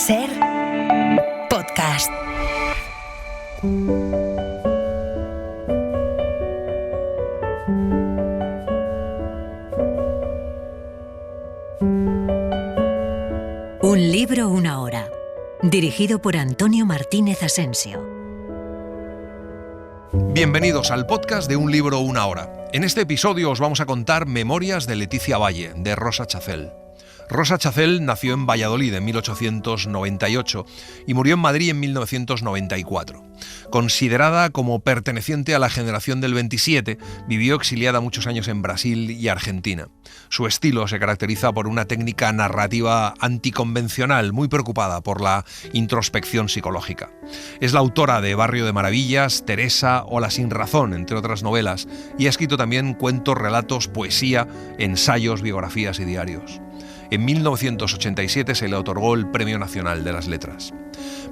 Ser podcast. Un libro, una hora. Dirigido por Antonio Martínez Asensio. Bienvenidos al podcast de Un libro, una hora. En este episodio os vamos a contar Memorias de Leticia Valle, de Rosa Chacel. Rosa Chacel nació en Valladolid en 1898 y murió en Madrid en 1994. Considerada como perteneciente a la generación del 27, vivió exiliada muchos años en Brasil y Argentina. Su estilo se caracteriza por una técnica narrativa anticonvencional, muy preocupada por la introspección psicológica. Es la autora de Barrio de Maravillas, Teresa o La Sin Razón, entre otras novelas, y ha escrito también cuentos, relatos, poesía, ensayos, biografías y diarios. En 1987 se le otorgó el Premio Nacional de las Letras.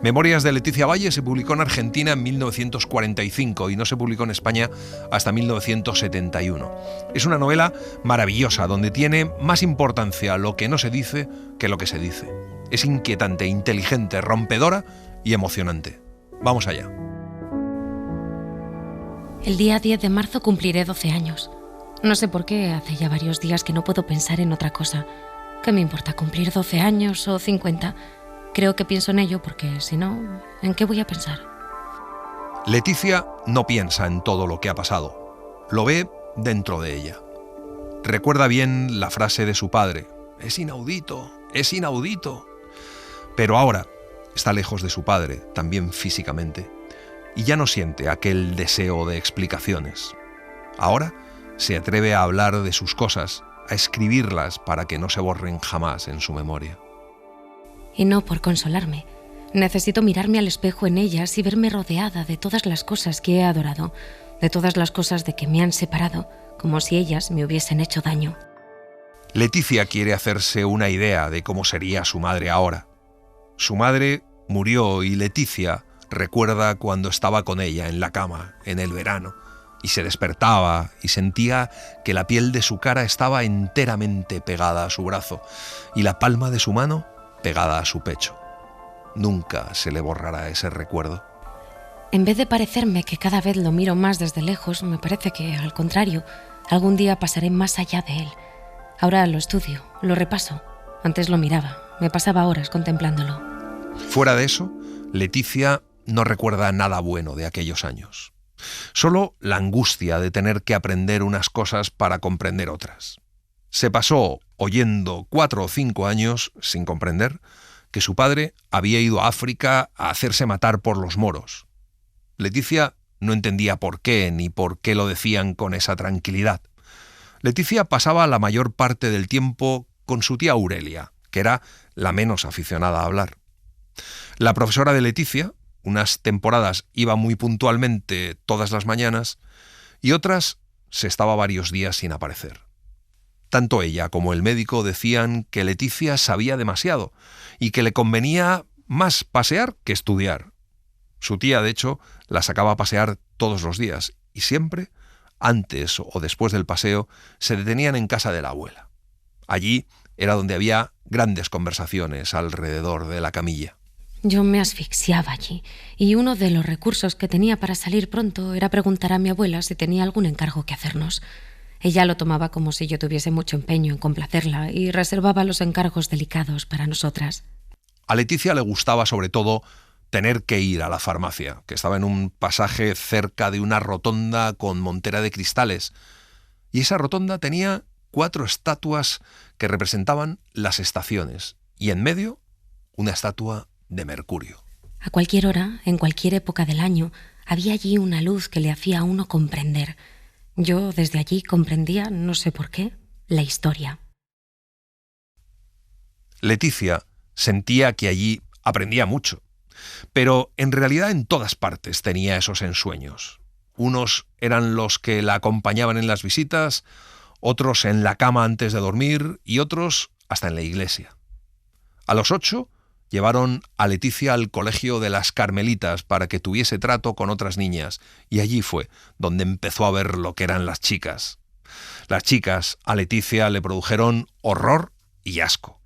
Memorias de Leticia Valle se publicó en Argentina en 1945 y no se publicó en España hasta 1971. Es una novela maravillosa donde tiene más importancia lo que no se dice que lo que se dice. Es inquietante, inteligente, rompedora y emocionante. Vamos allá. El día 10 de marzo cumpliré 12 años. No sé por qué, hace ya varios días que no puedo pensar en otra cosa. ¿Qué me importa cumplir 12 años o 50? Creo que pienso en ello porque, si no, ¿en qué voy a pensar? Leticia no piensa en todo lo que ha pasado. Lo ve dentro de ella. Recuerda bien la frase de su padre. Es inaudito, es inaudito. Pero ahora está lejos de su padre, también físicamente, y ya no siente aquel deseo de explicaciones. Ahora se atreve a hablar de sus cosas, a escribirlas para que no se borren jamás en su memoria. Y no por consolarme. Necesito mirarme al espejo en ellas y verme rodeada de todas las cosas que he adorado, de todas las cosas de que me han separado, como si ellas me hubiesen hecho daño. Leticia quiere hacerse una idea de cómo sería su madre ahora. Su madre murió y Leticia recuerda cuando estaba con ella en la cama, en el verano, y se despertaba y sentía que la piel de su cara estaba enteramente pegada a su brazo y la palma de su mano pegada a su pecho. Nunca se le borrará ese recuerdo. En vez de parecerme que cada vez lo miro más desde lejos, me parece que, al contrario, algún día pasaré más allá de él. Ahora lo estudio, lo repaso. Antes lo miraba, me pasaba horas contemplándolo. Fuera de eso, Leticia no recuerda nada bueno de aquellos años. Solo la angustia de tener que aprender unas cosas para comprender otras. Se pasó oyendo 4 o 5 años, sin comprender, que su padre había ido a África a hacerse matar por los moros. Leticia no entendía por qué ni por qué lo decían con esa tranquilidad. Leticia pasaba la mayor parte del tiempo con su tía Aurelia, que era la menos aficionada a hablar. La profesora de Leticia, unas temporadas iba muy puntualmente todas las mañanas y otras se estaba varios días sin aparecer. Tanto ella como el médico decían que Leticia sabía demasiado y que le convenía más pasear que estudiar. Su tía, de hecho, la sacaba a pasear todos los días y siempre, antes o después del paseo, se detenían en casa de la abuela. Allí era donde había grandes conversaciones alrededor de la camilla. Yo me asfixiaba allí, y uno de los recursos que tenía para salir pronto era preguntar a mi abuela si tenía algún encargo que hacernos. Ella lo tomaba como si yo tuviese mucho empeño en complacerla y reservaba los encargos delicados para nosotras. A Leticia le gustaba sobre todo tener que ir a la farmacia, que estaba en un pasaje cerca de una rotonda con montera de cristales, y esa rotonda tenía 4 estatuas que representaban las estaciones, y en medio una estatua de Mercurio. A cualquier hora, en cualquier época del año, había allí una luz que le hacía a uno comprender. Yo desde allí comprendía, no sé por qué, la historia. Leticia sentía que allí aprendía mucho, pero en realidad en todas partes tenía esos ensueños. Unos eran los que la acompañaban en las visitas, otros en la cama antes de dormir y otros hasta en la iglesia. A los 8 llevaron a Leticia al colegio de las Carmelitas para que tuviese trato con otras niñas, y allí fue donde empezó a ver lo que eran las chicas. Las chicas a Leticia le produjeron horror y asco.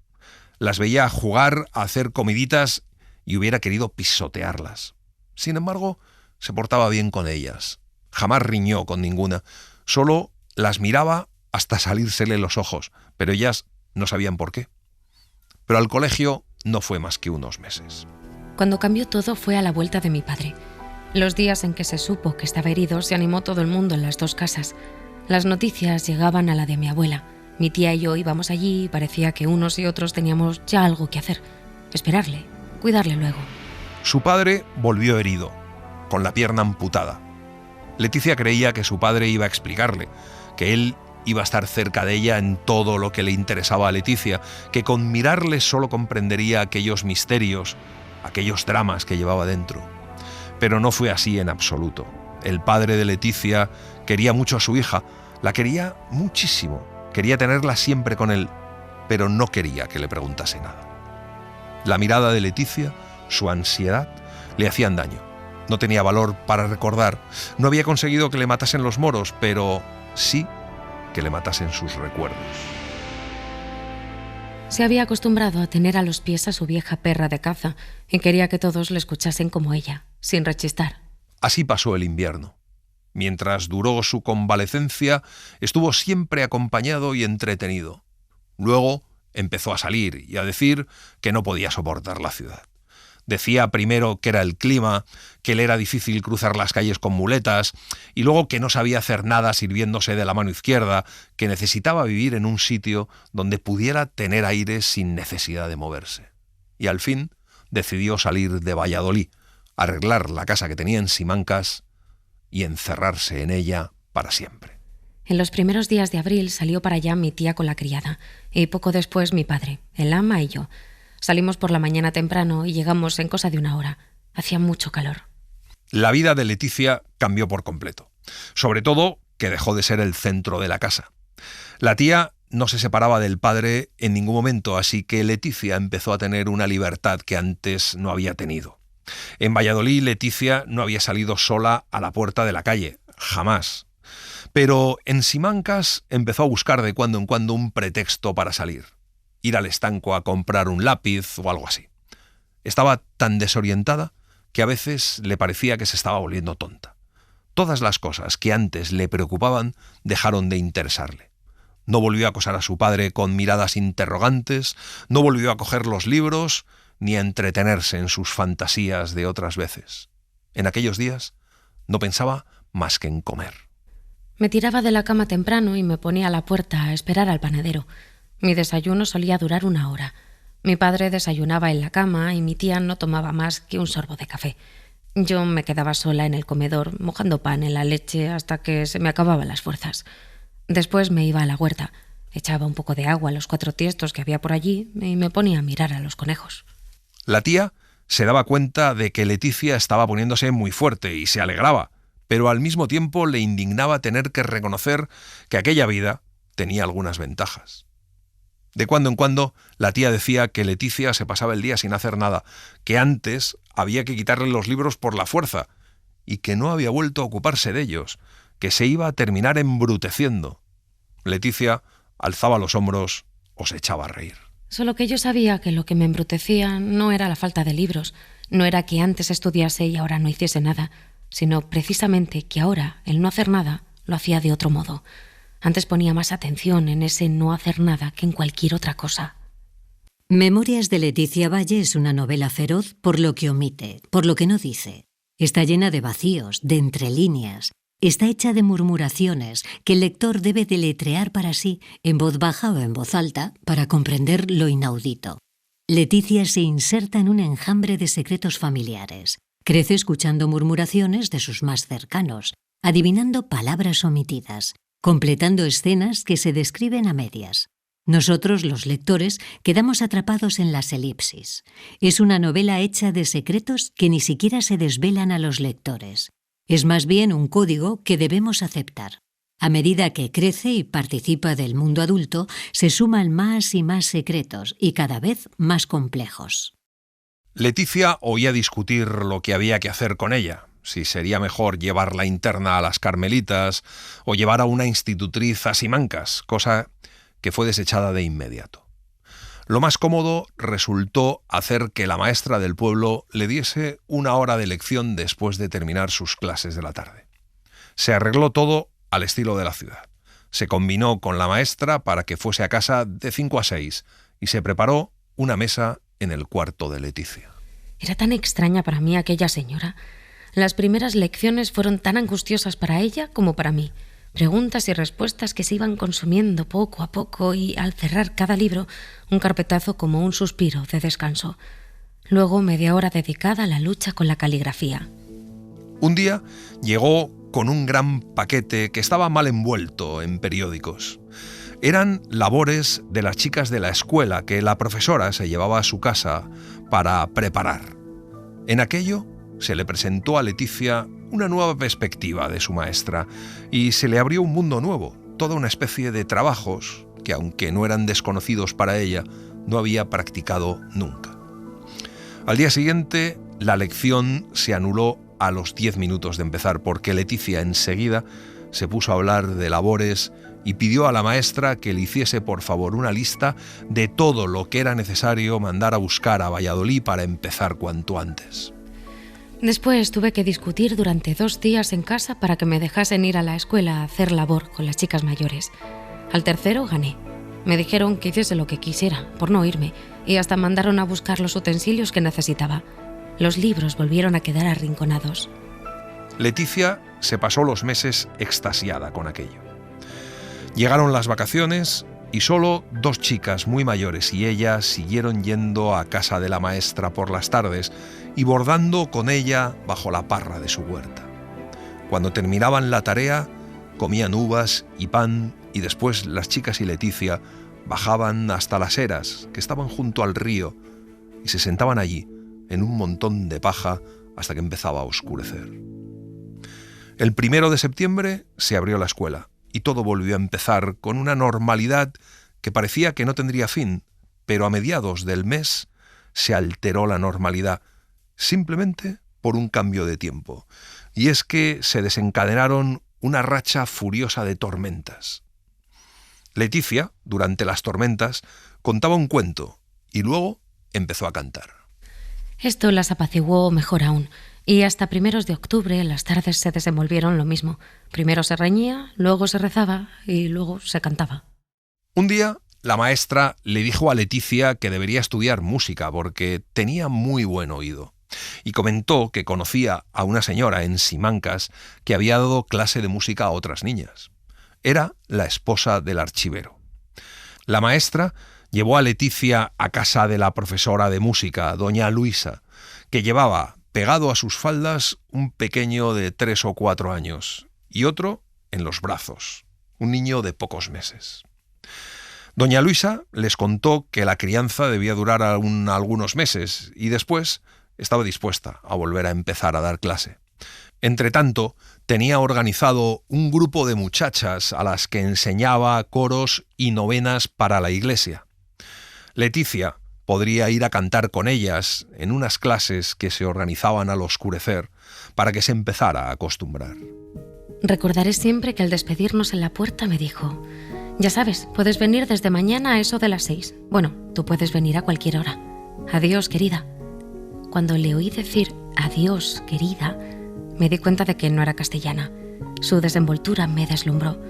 Las veía jugar, a hacer comiditas y hubiera querido pisotearlas. Sin embargo, se portaba bien con ellas. Jamás riñó con ninguna. Solo las miraba hasta salírsele los ojos, pero ellas no sabían por qué. Pero al colegio no fue más que unos meses. Cuando cambió todo fue a la vuelta de mi padre. Los días en que se supo que estaba herido, se animó todo el mundo en las dos casas. Las noticias llegaban a la de mi abuela. Mi tía y yo íbamos allí y parecía que unos y otros teníamos ya algo que hacer. Esperarle, cuidarle luego. Su padre volvió herido, con la pierna amputada. Leticia creía que su padre iba a explicarle, que él iba a estar cerca de ella en todo lo que le interesaba a Leticia, que con mirarle solo comprendería aquellos misterios, aquellos dramas que llevaba dentro. Pero no fue así en absoluto. El padre de Leticia quería mucho a su hija, la quería muchísimo, quería tenerla siempre con él, pero no quería que le preguntase nada. La mirada de Leticia, su ansiedad, le hacían daño. No tenía valor para recordar, no había conseguido que le matasen los moros, pero sí que le matasen sus recuerdos. Se había acostumbrado a tener a los pies a su vieja perra de caza y quería que todos le escuchasen como ella, sin rechistar. Así pasó el invierno. Mientras duró su convalecencia, estuvo siempre acompañado y entretenido. Luego empezó a salir y a decir que no podía soportar la ciudad. Decía primero que era el clima, que le era difícil cruzar las calles con muletas, y luego que no sabía hacer nada sirviéndose de la mano izquierda, que necesitaba vivir en un sitio donde pudiera tener aire sin necesidad de moverse. Y al fin decidió salir de Valladolid, arreglar la casa que tenía en Simancas y encerrarse en ella para siempre. En los primeros días de abril salió para allá mi tía con la criada, y poco después mi padre, el ama y yo. Salimos por la mañana temprano y llegamos en cosa de una hora. Hacía mucho calor. La vida de Leticia cambió por completo. Sobre todo que dejó de ser el centro de la casa. La tía no se separaba del padre en ningún momento, así que Leticia empezó a tener una libertad que antes no había tenido. En Valladolid, Leticia no había salido sola a la puerta de la calle, jamás. Pero en Simancas empezó a buscar de cuando en cuando un pretexto para salir. Ir al estanco a comprar un lápiz o algo así. Estaba tan desorientada que a veces le parecía que se estaba volviendo tonta. Todas las cosas que antes le preocupaban dejaron de interesarle. No volvió a acosar a su padre con miradas interrogantes, no volvió a coger los libros, ni a entretenerse en sus fantasías de otras veces. En aquellos días no pensaba más que en comer. Me tiraba de la cama temprano y me ponía a la puerta a esperar al panadero. Mi desayuno solía durar 1 hora. Mi padre desayunaba en la cama y mi tía no tomaba más que un sorbo de café. Yo me quedaba sola en el comedor, mojando pan en la leche hasta que se me acababan las fuerzas. Después me iba a la huerta, echaba un poco de agua a los 4 tiestos que había por allí y me ponía a mirar a los conejos. La tía se daba cuenta de que Leticia estaba poniéndose muy fuerte y se alegraba, pero al mismo tiempo le indignaba tener que reconocer que aquella vida tenía algunas ventajas. De cuando en cuando, la tía decía que Leticia se pasaba el día sin hacer nada, que antes había que quitarle los libros por la fuerza y que no había vuelto a ocuparse de ellos, que se iba a terminar embruteciendo. Leticia alzaba los hombros o se echaba a reír. Solo que yo sabía que lo que me embrutecía no era la falta de libros, no era que antes estudiase y ahora no hiciese nada, sino precisamente que ahora el no hacer nada lo hacía de otro modo. Antes ponía más atención en ese no hacer nada que en cualquier otra cosa. Memorias de Leticia Valle es una novela feroz por lo que omite, por lo que no dice. Está llena de vacíos, de entrelíneas. Está hecha de murmuraciones que el lector debe deletrear para sí, en voz baja o en voz alta, para comprender lo inaudito. Leticia se inserta en un enjambre de secretos familiares. Crece escuchando murmuraciones de sus más cercanos, adivinando palabras omitidas, completando escenas que se describen a medias. Nosotros, los lectores, quedamos atrapados en las elipsis. Es una novela hecha de secretos que ni siquiera se desvelan a los lectores. Es más bien un código que debemos aceptar. A medida que crece y participa del mundo adulto, se suman más y más secretos y cada vez más complejos. Leticia oía discutir lo que había que hacer con ella, si sería mejor llevarla interna a las Carmelitas o llevar a una institutriz a Simancas, cosa que fue desechada de inmediato. Lo más cómodo resultó hacer que la maestra del pueblo le diese una hora de lección después de terminar sus clases de la tarde. Se arregló todo al estilo de la ciudad. Se combinó con la maestra para que fuese a casa de 5 a 6 y se preparó una mesa en el cuarto de Leticia. Era tan extraña para mí aquella señora. Las primeras lecciones fueron tan angustiosas para ella como para mí. Preguntas y respuestas que se iban consumiendo poco a poco y, al cerrar cada libro, un carpetazo como un suspiro de descanso. Luego media hora dedicada a la lucha con la caligrafía. Un día llegó con un gran paquete que estaba mal envuelto en periódicos. Eran labores de las chicas de la escuela que la profesora se llevaba a su casa para preparar. En aquello se le presentó a Leticia una nueva perspectiva de su maestra y se le abrió un mundo nuevo, toda una especie de trabajos que, aunque no eran desconocidos para ella, no había practicado nunca. Al día siguiente, la lección se anuló a los 10 minutos de empezar porque Leticia enseguida se puso a hablar de labores y pidió a la maestra que le hiciese por favor una lista de todo lo que era necesario mandar a buscar a Valladolid para empezar cuanto antes. Después tuve que discutir durante 2 días en casa para que me dejasen ir a la escuela a hacer labor con las chicas mayores. Al tercero gané. Me dijeron que hiciese lo que quisiera, por no irme, y hasta mandaron a buscar los utensilios que necesitaba. Los libros volvieron a quedar arrinconados. Leticia se pasó los meses extasiada con aquello. Llegaron las vacaciones y solo 2 chicas muy mayores y ella siguieron yendo a casa de la maestra por las tardes y bordando con ella bajo la parra de su huerta. Cuando terminaban la tarea, comían uvas y pan y después las chicas y Leticia bajaban hasta las eras que estaban junto al río y se sentaban allí en un montón de paja hasta que empezaba a oscurecer. El 1 de septiembre se abrió la escuela y todo volvió a empezar con una normalidad que parecía que no tendría fin, pero a mediados del mes se alteró la normalidad, simplemente por un cambio de tiempo. Y es que se desencadenaron una racha furiosa de tormentas. Leticia, durante las tormentas, contaba un cuento y luego empezó a cantar. Esto las apaciguó mejor aún, y hasta primeros de octubre las tardes se desenvolvieron lo mismo. Primero se reñía, luego se rezaba y luego se cantaba. Un día, la maestra le dijo a Leticia que debería estudiar música porque tenía muy buen oído. Y comentó que conocía a una señora en Simancas que había dado clase de música a otras niñas. Era la esposa del archivero. La maestra llevó a Leticia a casa de la profesora de música, doña Luisa, que llevaba pegado a sus faldas un pequeño de 3 o 4 años y otro en los brazos, un niño de pocos meses. Doña Luisa les contó que la crianza debía durar aún algunos meses y después estaba dispuesta a volver a empezar a dar clase. Entretanto, tenía organizado un grupo de muchachas a las que enseñaba coros y novenas para la iglesia. Leticia podría ir a cantar con ellas en unas clases que se organizaban al oscurecer para que se empezara a acostumbrar. Recordaré siempre que al despedirnos en la puerta me dijo: «Ya sabes, puedes venir desde mañana a eso de las 6. Bueno, tú puedes venir a cualquier hora. Adiós, querida». Cuando le oí decir «adiós, querida», me di cuenta de que no era castellana. Su desenvoltura me deslumbró.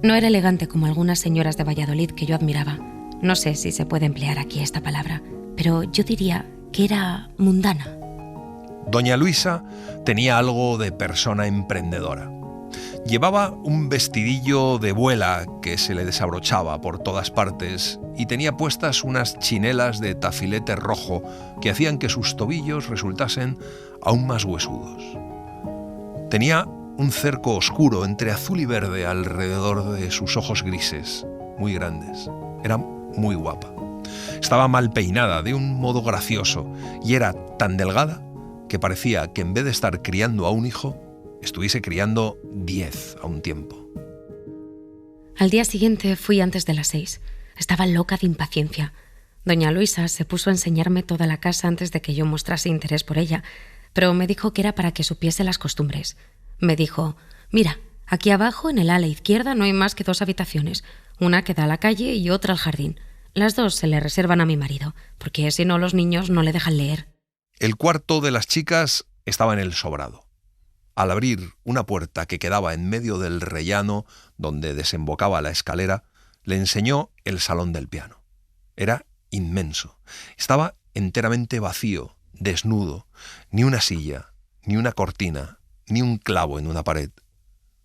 No era elegante como algunas señoras de Valladolid que yo admiraba. No sé si se puede emplear aquí esta palabra, pero yo diría que era mundana. Doña Luisa tenía algo de persona emprendedora. Llevaba un vestidillo de vuela que se le desabrochaba por todas partes y tenía puestas unas chinelas de tafilete rojo que hacían que sus tobillos resultasen aún más huesudos. Tenía un cerco oscuro entre azul y verde alrededor de sus ojos grises, muy grandes. Era muy guapa. Estaba mal peinada de un modo gracioso y era tan delgada que parecía que en vez de estar criando a un hijo, estuviese criando 10 a un tiempo. Al día siguiente fui antes de las 6. Estaba loca de impaciencia. Doña Luisa se puso a enseñarme toda la casa antes de que yo mostrase interés por ella, pero me dijo que era para que supiese las costumbres. Me dijo: «Mira, aquí abajo en el ala izquierda no hay más que 2 habitaciones, una que da a la calle y otra al jardín. Las 2 se le reservan a mi marido, porque si no los niños no le dejan leer. El cuarto de las chicas estaba en el sobrado. Al abrir una puerta que quedaba en medio del rellano donde desembocaba la escalera, le enseñó el salón del piano. Era inmenso. Estaba enteramente vacío, desnudo, ni una silla, ni una cortina, ni un clavo en una pared.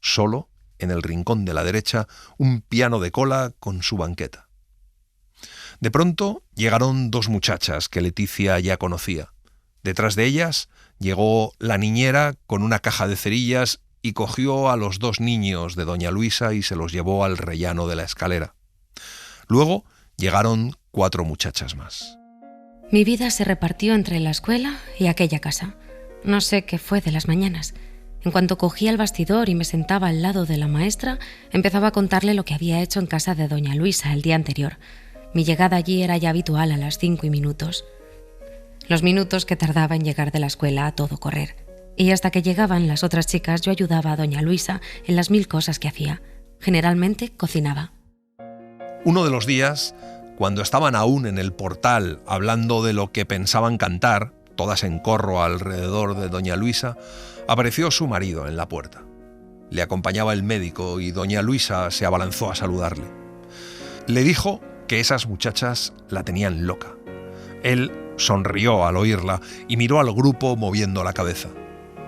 Solo, en el rincón de la derecha, un piano de cola con su banqueta. De pronto llegaron 2 muchachas que Leticia ya conocía. Detrás de ellas llegó la niñera con una caja de cerillas y cogió a los 2 niños de doña Luisa y se los llevó al rellano de la escalera. Luego llegaron 4 muchachas más. Mi vida se repartió entre la escuela y aquella casa. No sé qué fue de las mañanas. En cuanto cogía el bastidor y me sentaba al lado de la maestra, empezaba a contarle lo que había hecho en casa de doña Luisa el día anterior. Mi llegada allí era ya habitual a las 5:00. Los minutos que tardaba en llegar de la escuela a todo correr. Y hasta que llegaban las otras chicas yo ayudaba a doña Luisa en las 1000 cosas que hacía. Generalmente cocinaba. Uno de los días, cuando estaban aún en el portal hablando de lo que pensaban cantar, todas en corro alrededor de doña Luisa, apareció su marido en la puerta. Le acompañaba el médico y doña Luisa se abalanzó a saludarle. Le dijo que esas muchachas la tenían loca. Él sonrió al oírla y miró al grupo moviendo la cabeza.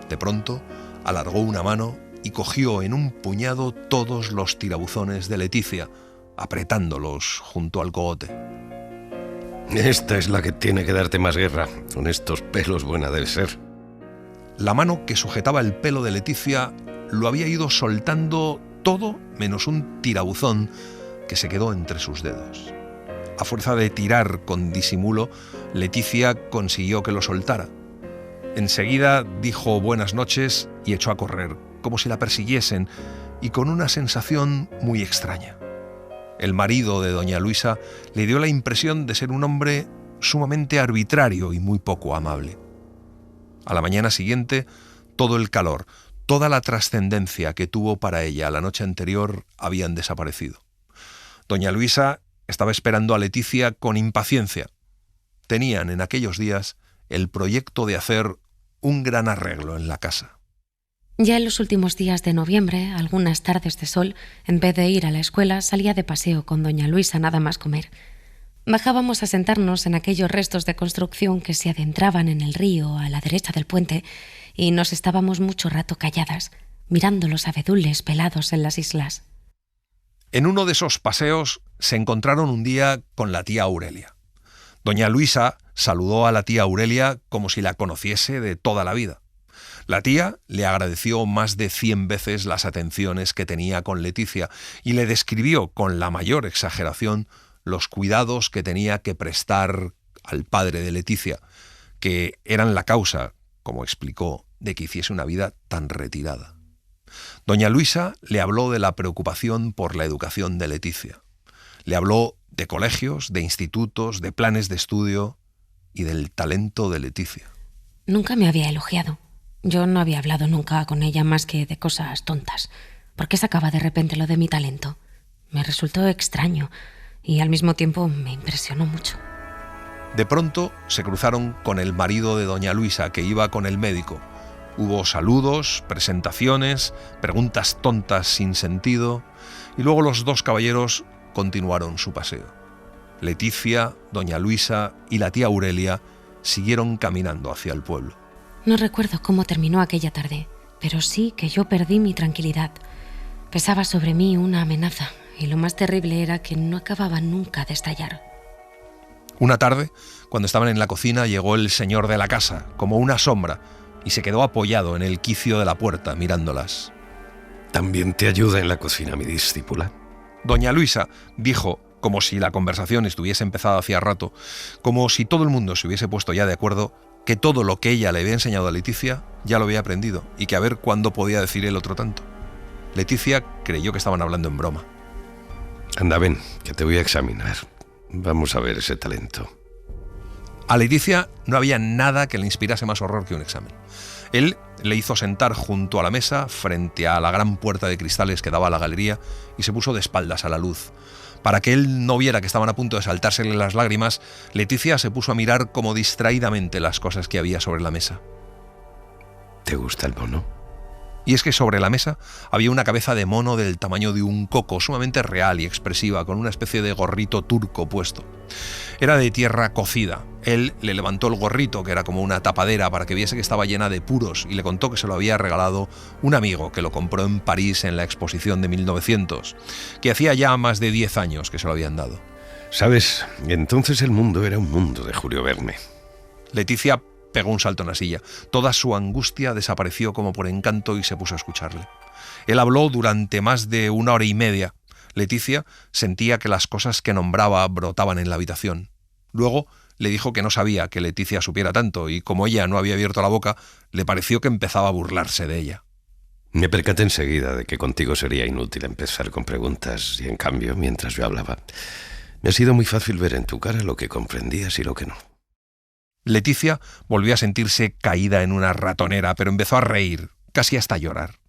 De pronto, alargó una mano y cogió en un puñado todos los tirabuzones de Leticia, apretándolos junto al cogote. Esta es la que tiene que darte más guerra. Con estos pelos buena debe ser. La mano que sujetaba el pelo de Leticia lo había ido soltando todo menos un tirabuzón que se quedó entre sus dedos. A fuerza de tirar con disimulo, Leticia consiguió que lo soltara. Enseguida dijo buenas noches y echó a correr, como si la persiguiesen, y con una sensación muy extraña. El marido de doña Luisa le dio la impresión de ser un hombre sumamente arbitrario y muy poco amable. A la mañana siguiente, todo el calor, toda la trascendencia que tuvo para ella la noche anterior habían desaparecido. Doña Luisa estaba esperando a Leticia con impaciencia. Tenían en aquellos días el proyecto de hacer un gran arreglo en la casa. Ya en los últimos días de noviembre, algunas tardes de sol, en vez de ir a la escuela, salía de paseo con doña Luisa nada más comer. Bajábamos a sentarnos en aquellos restos de construcción que se adentraban en el río a la derecha del puente y nos estábamos mucho rato calladas, mirando los abedules pelados en las islas. En uno de esos paseos se encontraron un día con la tía Aurelia. Doña Luisa saludó a la tía Aurelia como si la conociese de toda la vida. La tía le agradeció más de 100 veces las atenciones que tenía con Leticia y le describió con la mayor exageración los cuidados que tenía que prestar al padre de Leticia, que eran la causa, como explicó, de que hiciese una vida tan retirada. Doña Luisa le habló de la preocupación por la educación de Leticia. Le habló de colegios, de institutos, de planes de estudio y del talento de Leticia. Nunca me había elogiado. Yo no había hablado nunca con ella más que de cosas tontas. ¿Por qué sacaba de repente lo de mi talento? Me resultó extraño y al mismo tiempo me impresionó mucho. De pronto se cruzaron con el marido de doña Luisa, que iba con el médico. Hubo saludos, presentaciones, preguntas tontas sin sentido, y luego los 2 caballeros continuaron su paseo. Leticia, doña Luisa y la tía Aurelia siguieron caminando hacia el pueblo. No recuerdo cómo terminó aquella tarde, pero sí que yo perdí mi tranquilidad. Pesaba sobre mí una amenaza, y lo más terrible era que no acababa nunca de estallar. Una tarde, cuando estaban en la cocina, llegó el señor de la casa, como una sombra, y se quedó apoyado en el quicio de la puerta, mirándolas. ¿También te ayuda en la cocina mi discípula? Doña Luisa dijo, como si la conversación estuviese empezada hacía rato, como si todo el mundo se hubiese puesto ya de acuerdo, que todo lo que ella le había enseñado a Leticia ya lo había aprendido, y que a ver cuándo podía decir el otro tanto. Leticia creyó que estaban hablando en broma. Anda, ven, que te voy a examinar. Vamos a ver ese talento. A Leticia no había nada que le inspirase más horror que un examen. Él le hizo sentar junto a la mesa, frente a la gran puerta de cristales que daba a la galería, y se puso de espaldas a la luz. Para que él no viera que estaban a punto de saltársele las lágrimas, Leticia se puso a mirar como distraídamente las cosas que había sobre la mesa. ¿Te gusta el mono? Y es que sobre la mesa había una cabeza de mono del tamaño de un coco, sumamente real y expresiva, con una especie de gorrito turco puesto. Era de tierra cocida. Él le levantó el gorrito, que era como una tapadera, para que viese que estaba llena de puros, y le contó que se lo había regalado un amigo que lo compró en París en la exposición de 1900, que hacía ya más de 10 años que se lo habían dado. ¿Sabes? Entonces el mundo era un mundo de Julio Verne. Leticia pegó un salto en la silla. Toda su angustia desapareció como por encanto y se puso a escucharle. Él habló durante más de 1 hora y media. Leticia sentía que las cosas que nombraba brotaban en la habitación. Luego le dijo que no sabía que Leticia supiera tanto y como ella no había abierto la boca, le pareció que empezaba a burlarse de ella. Me percaté enseguida de que contigo sería inútil empezar con preguntas y en cambio, mientras yo hablaba, me ha sido muy fácil ver en tu cara lo que comprendías y lo que no. Leticia volvió a sentirse caída en una ratonera, pero empezó a reír, casi hasta llorar.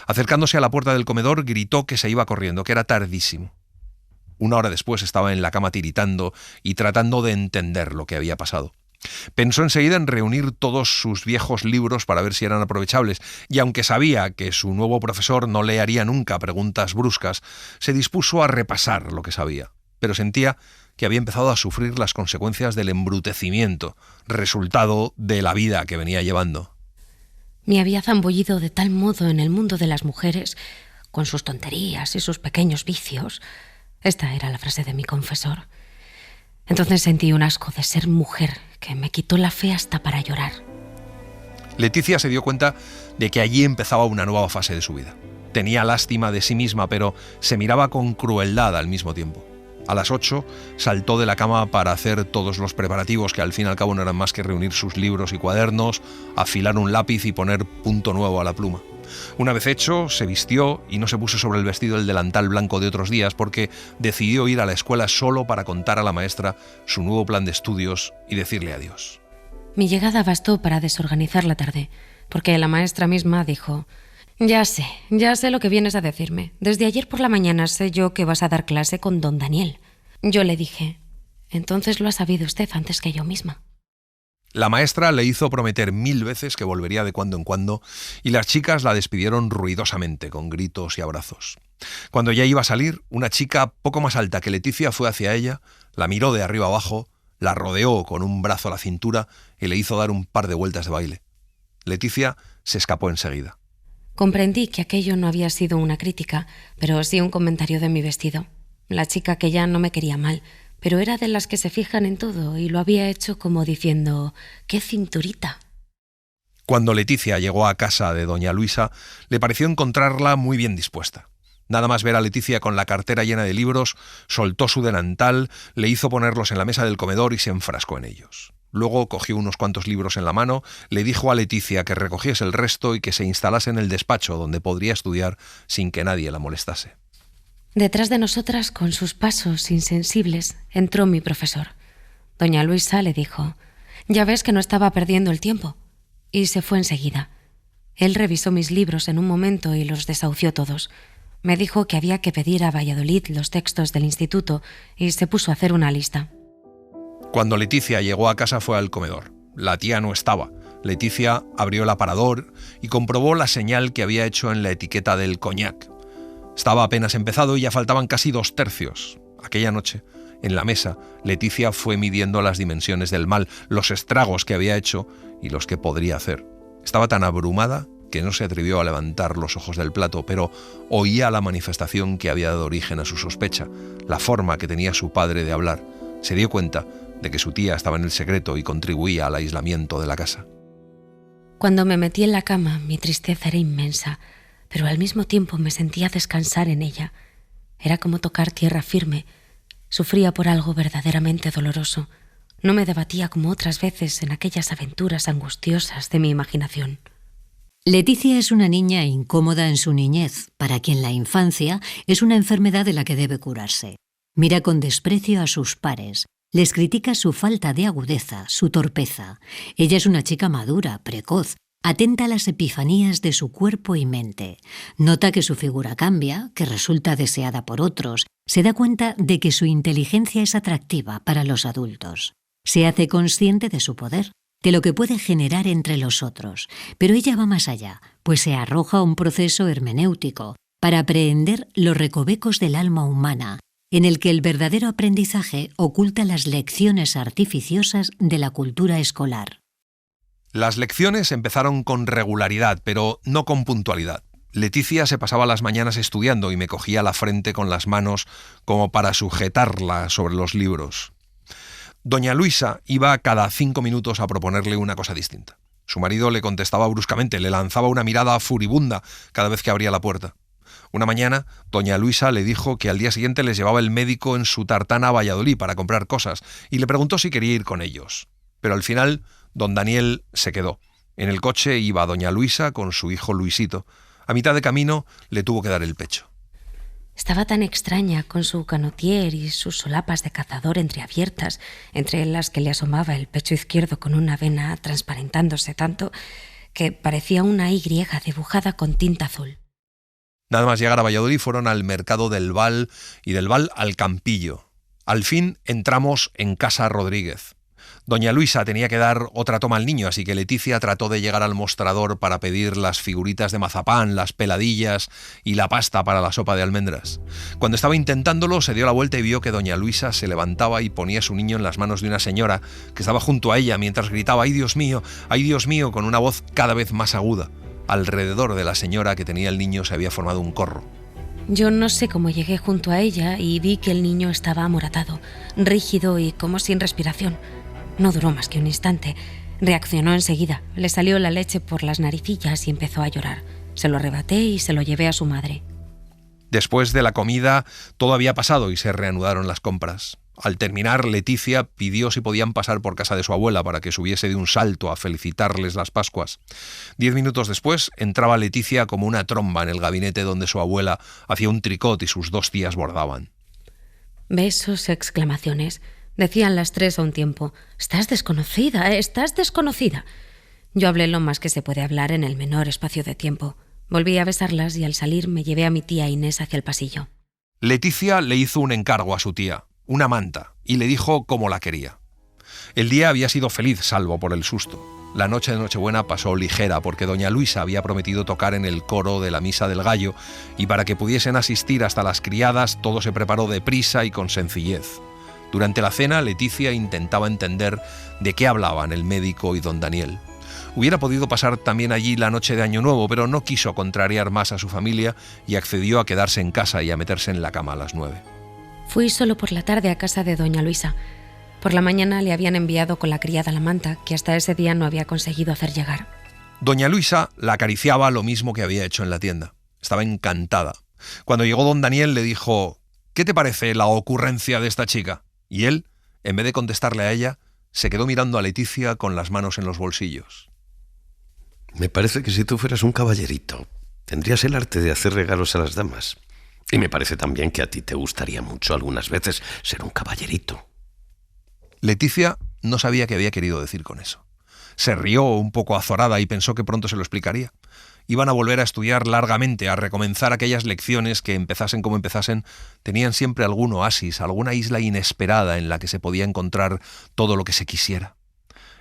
Acercándose a la puerta del comedor, gritó que se iba corriendo, que era tardísimo. 1 hora después estaba en la cama tiritando y tratando de entender lo que había pasado. Pensó enseguida en reunir todos sus viejos libros para ver si eran aprovechables, y aunque sabía que su nuevo profesor no le haría nunca preguntas bruscas, se dispuso a repasar lo que sabía, pero sentía que había empezado a sufrir las consecuencias del embrutecimiento, resultado de la vida que venía llevando. Me había zambullido de tal modo en el mundo de las mujeres, con sus tonterías y sus pequeños vicios. Esta era la frase de mi confesor. Entonces sentí un asco de ser mujer que me quitó la fe hasta para llorar. Leticia se dio cuenta de que allí empezaba una nueva fase de su vida. Tenía lástima de sí misma, pero se miraba con crueldad al mismo tiempo. A las 8 saltó de la cama para hacer todos los preparativos, que al fin y al cabo no eran más que reunir sus libros y cuadernos, afilar un lápiz y poner punto nuevo a la pluma. Una vez hecho, se vistió y no se puso sobre el vestido el delantal blanco de otros días porque decidió ir a la escuela solo para contar a la maestra su nuevo plan de estudios y decirle adiós. Mi llegada bastó para desorganizar la tarde, porque la maestra misma dijo: ya sé lo que vienes a decirme. Desde ayer por la mañana sé yo que vas a dar clase con don Daniel. Yo le dije: entonces lo ha sabido usted antes que yo misma. La maestra le hizo prometer 1000 veces que volvería de cuando en cuando y las chicas la despidieron ruidosamente con gritos y abrazos. Cuando ya iba a salir, una chica poco más alta que Leticia fue hacia ella, la miró de arriba abajo, la rodeó con un brazo a la cintura y le hizo dar un par de vueltas de baile. Leticia se escapó enseguida. Comprendí que aquello no había sido una crítica, pero sí un comentario de mi vestido. La chica que ya no me quería mal, pero era de las que se fijan en todo y lo había hecho como diciendo: ¡qué cinturita! Cuando Leticia llegó a casa de doña Luisa, le pareció encontrarla muy bien dispuesta. Nada más ver a Leticia con la cartera llena de libros, soltó su delantal, le hizo ponerlos en la mesa del comedor y se enfrascó en ellos. Luego cogió unos cuantos libros en la mano, le dijo a Leticia que recogiese el resto y que se instalase en el despacho donde podría estudiar sin que nadie la molestase. Detrás de nosotras, con sus pasos insensibles, entró mi profesor. Doña Luisa le dijo: ya ves que no estaba perdiendo el tiempo. Y se fue enseguida. Él revisó mis libros en un momento y los desahució todos. Me dijo que había que pedir a Valladolid los textos del instituto y se puso a hacer una lista. Cuando Leticia llegó a casa fue al comedor. La tía no estaba. Leticia abrió el aparador y comprobó la señal que había hecho en la etiqueta del coñac. Estaba apenas empezado y ya faltaban casi 2/3. Aquella noche, en la mesa, Leticia fue midiendo las dimensiones del mal, los estragos que había hecho y los que podría hacer. Estaba tan abrumada que no se atrevió a levantar los ojos del plato, pero oía la manifestación que había dado origen a su sospecha, la forma que tenía su padre de hablar. Se dio cuenta de que su tía estaba en el secreto y contribuía al aislamiento de la casa. Cuando me metí en la cama, mi tristeza era inmensa, pero al mismo tiempo me sentía descansar en ella. Era como tocar tierra firme. Sufría por algo verdaderamente doloroso. No me debatía como otras veces en aquellas aventuras angustiosas de mi imaginación. Leticia es una niña incómoda en su niñez, para quien la infancia es una enfermedad de la que debe curarse. Mira con desprecio a sus pares. Les critica su falta de agudeza, su torpeza. Ella es una chica madura, precoz, atenta a las epifanías de su cuerpo y mente. Nota que su figura cambia, que resulta deseada por otros, Se da cuenta de que su inteligencia es atractiva para los adultos. Se hace consciente de su poder, de lo que puede generar entre los otros, pero ella va más allá, pues se arroja a un proceso hermenéutico para aprehender los recovecos del alma humana, en el que el verdadero aprendizaje oculta las lecciones artificiosas de la cultura escolar. Las lecciones empezaron con regularidad, pero no con puntualidad. Leticia se pasaba las mañanas estudiando y me cogía la frente con las manos como para sujetarla sobre los libros. Doña Luisa iba cada 5 minutos a proponerle una cosa distinta. Su marido le contestaba bruscamente, le lanzaba una mirada furibunda cada vez que abría la puerta. Una mañana, doña Luisa le dijo que al día siguiente les llevaba el médico en su tartana a Valladolid para comprar cosas y le preguntó si quería ir con ellos. Pero al final, don Daniel se quedó. En el coche iba doña Luisa con su hijo Luisito. A mitad de camino le tuvo que dar el pecho. Estaba tan extraña con su canotier y sus solapas de cazador entreabiertas, entre las que le asomaba el pecho izquierdo con una vena transparentándose tanto que parecía una Y dibujada con tinta azul. Nada más llegar a Valladolid fueron al mercado del Val y del Val al Campillo. Al fin entramos en Casa Rodríguez. Doña Luisa tenía que dar otra toma al niño, así que Leticia trató de llegar al mostrador para pedir las figuritas de mazapán, las peladillas y la pasta para la sopa de almendras. Cuando estaba intentándolo, se dio la vuelta y vio que doña Luisa se levantaba y ponía a su niño en las manos de una señora que estaba junto a ella mientras gritaba ¡ay, Dios mío!, con una voz cada vez más aguda. Alrededor de la señora que tenía el niño se había formado un corro. Yo no sé cómo llegué junto a ella y vi que el niño estaba amoratado, rígido y como sin respiración. No duró más que un instante. Reaccionó enseguida, le salió la leche por las naricillas y empezó a llorar. Se lo arrebaté y se lo llevé a su madre. Después de la comida, todo había pasado y se reanudaron las compras. Al terminar, Leticia pidió si podían pasar por casa de su abuela para que subiese de un salto a felicitarles las Pascuas. 10 minutos después, entraba Leticia como una tromba en el gabinete donde su abuela hacía un tricot y sus 2 tías bordaban. Besos, exclamaciones. Decían las 3 a un tiempo. «Estás desconocida, estás desconocida». Yo hablé lo más que se puede hablar en el menor espacio de tiempo. Volví a besarlas y al salir me llevé a mi tía Inés hacia el pasillo. Leticia le hizo un encargo a su tía, una manta, y le dijo cómo la quería. El día había sido feliz, salvo por el susto. La noche de Nochebuena pasó ligera porque doña Luisa había prometido tocar en el coro de la Misa del Gallo y para que pudiesen asistir hasta las criadas todo se preparó deprisa y con sencillez. Durante la cena, Leticia intentaba entender de qué hablaban el médico y don Daniel. Hubiera podido pasar también allí la noche de Año Nuevo, pero no quiso contrariar más a su familia y accedió a quedarse en casa y a meterse en la cama a las 9. Fui solo por la tarde a casa de doña Luisa. Por la mañana le habían enviado con la criada la manta, que hasta ese día no había conseguido hacer llegar. Doña Luisa la acariciaba lo mismo que había hecho en la tienda. Estaba encantada. Cuando llegó don Daniel le dijo: «¿Qué te parece la ocurrencia de esta chica?». Y él, en vez de contestarle a ella, se quedó mirando a Leticia con las manos en los bolsillos. Me parece que si tú fueras un caballerito, tendrías el arte de hacer regalos a las damas. Y me parece también que a ti te gustaría mucho algunas veces ser un caballerito. Leticia no sabía qué había querido decir con eso. Se rió un poco azorada y pensó que pronto se lo explicaría. Iban a volver a estudiar largamente, a recomenzar aquellas lecciones que, empezasen como empezasen, tenían siempre algún oasis, alguna isla inesperada en la que se podía encontrar todo lo que se quisiera.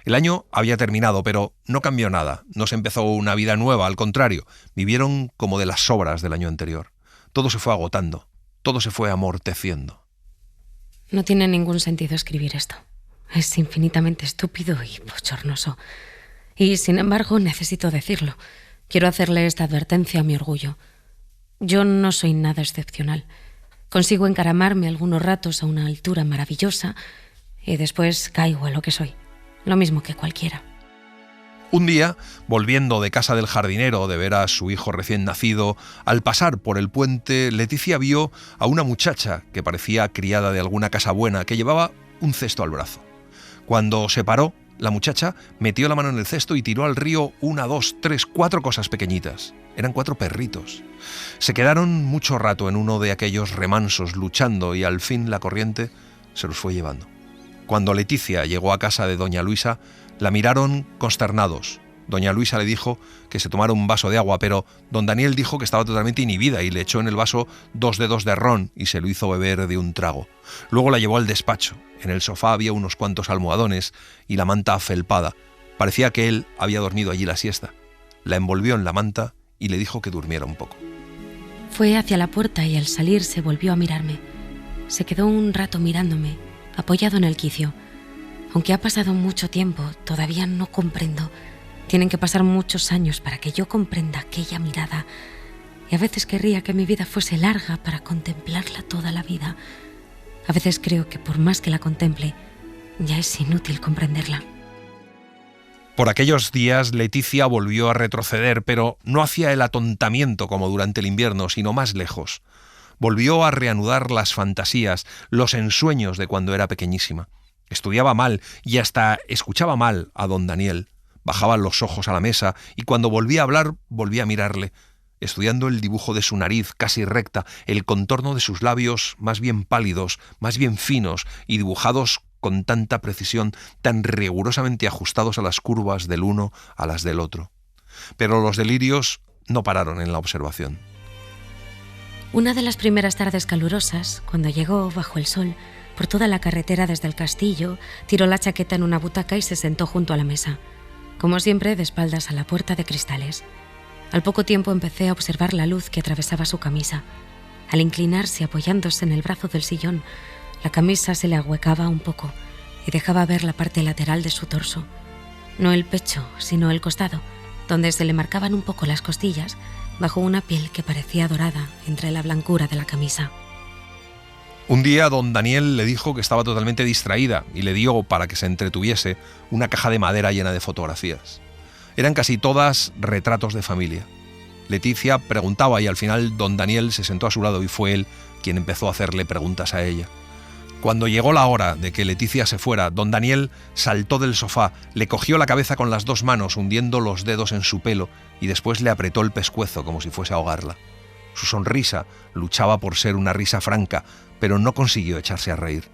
El año había terminado, pero no cambió nada, no se empezó una vida nueva, al contrario, vivieron como de las sobras del año anterior. Todo se fue agotando, todo se fue amorteciendo. No tiene ningún sentido escribir esto. Es infinitamente estúpido y bochornoso. Y, sin embargo, necesito decirlo. Quiero hacerle esta advertencia a mi orgullo. Yo no soy nada excepcional. Consigo encaramarme algunos ratos a una altura maravillosa y después caigo a lo que soy, lo mismo que cualquiera. Un día, volviendo de casa del jardinero de ver a su hijo recién nacido, al pasar por el puente, Leticia vio a una muchacha que parecía criada de alguna casa buena, que llevaba un cesto al brazo. Cuando se paró, la muchacha metió la mano en el cesto y tiró al río 1, 2, 3, 4 cosas pequeñitas. Eran 4 perritos. Se quedaron mucho rato en uno de aquellos remansos luchando y al fin la corriente se los fue llevando. Cuando Leticia llegó a casa de doña Luisa, la miraron consternados. Doña Luisa le dijo que se tomara un vaso de agua, pero don Daniel dijo que estaba totalmente inhibida y le echó en el vaso 2 dedos de ron y se lo hizo beber de un trago. Luego la llevó al despacho. En el sofá había unos cuantos almohadones y la manta afelpada. Parecía que él había dormido allí la siesta. La envolvió en la manta y le dijo que durmiera un poco. Fue hacia la puerta y al salir se volvió a mirarme. Se quedó un rato mirándome, apoyado en el quicio. Aunque ha pasado mucho tiempo, todavía no comprendo. Tienen que pasar muchos años para que yo comprenda aquella mirada. Y a veces querría que mi vida fuese larga para contemplarla toda la vida. A veces creo que por más que la contemple, ya es inútil comprenderla. Por aquellos días Leticia volvió a retroceder, pero no hacia el atontamiento como durante el invierno, sino más lejos. Volvió a reanudar las fantasías, los ensueños de cuando era pequeñísima. Estudiaba mal y hasta escuchaba mal a don Daniel. Bajaba los ojos a la mesa y cuando volvía a hablar, volvía a mirarle, estudiando el dibujo de su nariz casi recta, el contorno de sus labios más bien pálidos, más bien finos y dibujados con tanta precisión, tan rigurosamente ajustados a las curvas del uno a las del otro. Pero los delirios no pararon en la observación. Una de las primeras tardes calurosas, cuando llegó bajo el sol, por toda la carretera desde el castillo, tiró la chaqueta en una butaca y se sentó junto a la mesa. Como siempre, de espaldas a la puerta de cristales. Al poco tiempo empecé a observar la luz que atravesaba su camisa. Al inclinarse apoyándose en el brazo del sillón, la camisa se le ahuecaba un poco y dejaba ver la parte lateral de su torso. No el pecho, sino el costado, donde se le marcaban un poco las costillas, bajo una piel que parecía dorada entre la blancura de la camisa. Un día don Daniel le dijo que estaba totalmente distraída y le dio, para que se entretuviese, una caja de madera llena de fotografías. Eran casi todas retratos de familia. Leticia preguntaba y al final don Daniel se sentó a su lado y fue él quien empezó a hacerle preguntas a ella. Cuando llegó la hora de que Leticia se fuera, don Daniel saltó del sofá, le cogió la cabeza con las 2 manos, hundiendo los dedos en su pelo, y después le apretó el pescuezo como si fuese a ahogarla. Su sonrisa luchaba por ser una risa franca, pero no consiguió echarse a reír.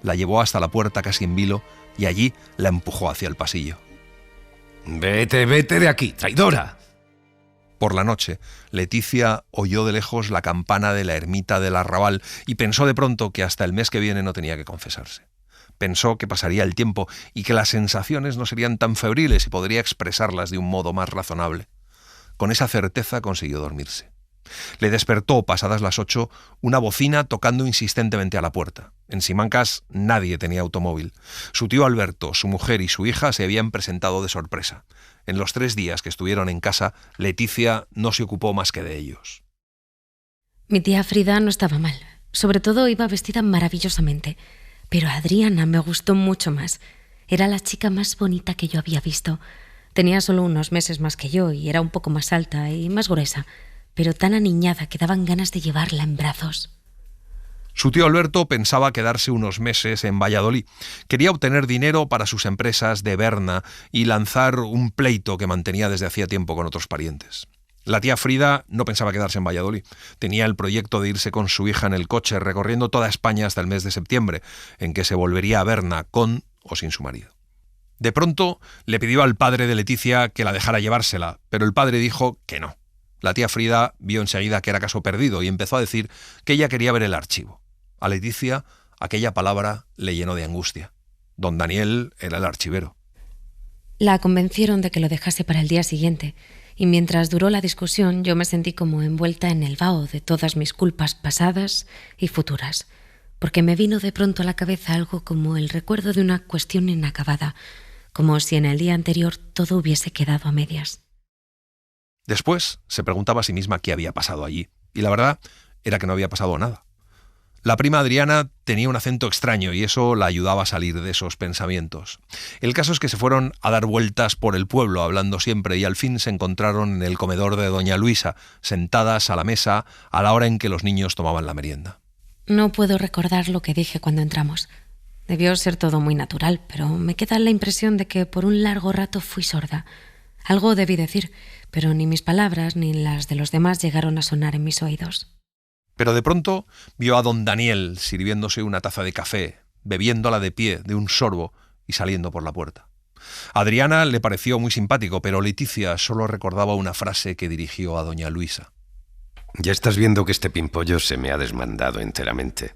La llevó hasta la puerta casi en vilo y allí la empujó hacia el pasillo. Vete de aquí, traidora. Por la noche, Leticia oyó de lejos la campana de la ermita del arrabal y pensó de pronto que hasta el mes que viene no tenía que confesarse. Pensó que pasaría el tiempo y que las sensaciones no serían tan febriles y podría expresarlas de un modo más razonable. Con esa certeza consiguió dormirse. Le despertó, pasadas las 8, una bocina tocando insistentemente a la puerta. En Simancas nadie tenía automóvil. Su tío Alberto, su mujer y su hija se habían presentado de sorpresa. En los 3 días que estuvieron en casa, Leticia no se ocupó más que de ellos. Mi tía Frida no estaba mal. Sobre todo iba vestida maravillosamente. Pero Adriana me gustó mucho más. Era la chica más bonita que yo había visto. Tenía solo unos meses más que yo y era un poco más alta y más gruesa, pero tan aniñada que daban ganas de llevarla en brazos. Su tío Alberto pensaba quedarse unos meses en Valladolid. Quería obtener dinero para sus empresas de Berna y lanzar un pleito que mantenía desde hacía tiempo con otros parientes. La tía Frida no pensaba quedarse en Valladolid. Tenía el proyecto de irse con su hija en el coche, recorriendo toda España hasta el mes de septiembre, en que se volvería a Berna con o sin su marido. De pronto le pidió al padre de Leticia que la dejara llevársela, pero el padre dijo que no. La tía Frida vio enseguida que era caso perdido y empezó a decir que ella quería ver el archivo. A Leticia aquella palabra le llenó de angustia. Don Daniel era el archivero. La convencieron de que lo dejase para el día siguiente, y mientras duró la discusión yo me sentí como envuelta en el vaho de todas mis culpas pasadas y futuras, porque me vino de pronto a la cabeza algo como el recuerdo de una cuestión inacabada, como si en el día anterior todo hubiese quedado a medias. Después se preguntaba a sí misma qué había pasado allí, y la verdad era que no había pasado nada. La prima Adriana tenía un acento extraño y eso la ayudaba a salir de esos pensamientos. El caso es que se fueron a dar vueltas por el pueblo hablando siempre y al fin se encontraron en el comedor de doña Luisa, sentadas a la mesa a la hora en que los niños tomaban la merienda. No puedo recordar lo que dije cuando entramos. Debió ser todo muy natural, pero me queda la impresión de que por un largo rato fui sorda. Algo debí decir, pero ni mis palabras ni las de los demás llegaron a sonar en mis oídos. Pero de pronto vio a don Daniel sirviéndose una taza de café, bebiéndola de pie, de un sorbo y saliendo por la puerta. Adriana le pareció muy simpático, pero Leticia solo recordaba una frase que dirigió a doña Luisa. Ya estás viendo que este pimpollo se me ha desmandado enteramente.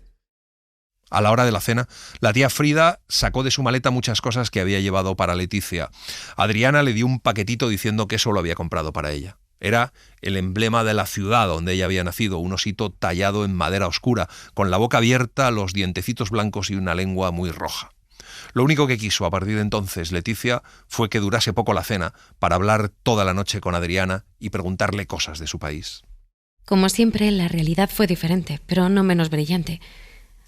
A la hora de la cena, la tía Frida sacó de su maleta muchas cosas que había llevado para Leticia. Adriana le dio un paquetito diciendo que eso lo había comprado para ella. Era el emblema de la ciudad donde ella había nacido, un osito tallado en madera oscura, con la boca abierta, los dientecitos blancos y una lengua muy roja. Lo único que quiso a partir de entonces Leticia fue que durase poco la cena para hablar toda la noche con Adriana y preguntarle cosas de su país. Como siempre, la realidad fue diferente, pero no menos brillante.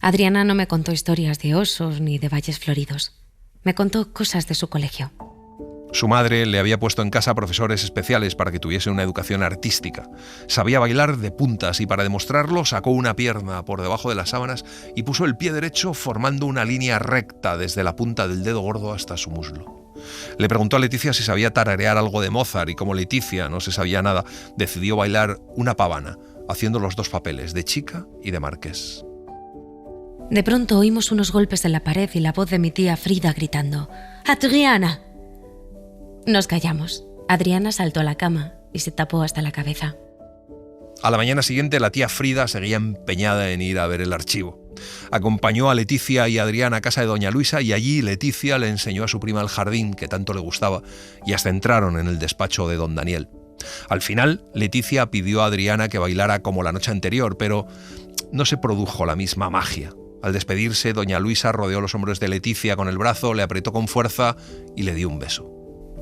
Adriana no me contó historias de osos ni de valles floridos. Me contó cosas de su colegio. Su madre le había puesto en casa profesores especiales para que tuviese una educación artística. Sabía bailar de puntas y para demostrarlo sacó una pierna por debajo de las sábanas y puso el pie derecho formando una línea recta desde la punta del dedo gordo hasta su muslo. Le preguntó a Leticia si sabía tararear algo de Mozart y como Leticia no se sabía nada, decidió bailar una pavana, haciendo los dos papeles, de chica y de marqués. De pronto oímos unos golpes en la pared y la voz de mi tía Frida gritando: ¡Adriana! Nos callamos. Adriana saltó a la cama y se tapó hasta la cabeza. A la mañana siguiente la tía Frida seguía empeñada en ir a ver el archivo. Acompañó a Leticia y a Adriana a casa de doña Luisa y allí Leticia le enseñó a su prima el jardín que tanto le gustaba y hasta entraron en el despacho de don Daniel. Al final, Leticia pidió a Adriana que bailara como la noche anterior, pero no se produjo la misma magia. Al despedirse, doña Luisa rodeó los hombros de Leticia con el brazo, le apretó con fuerza y le dio un beso.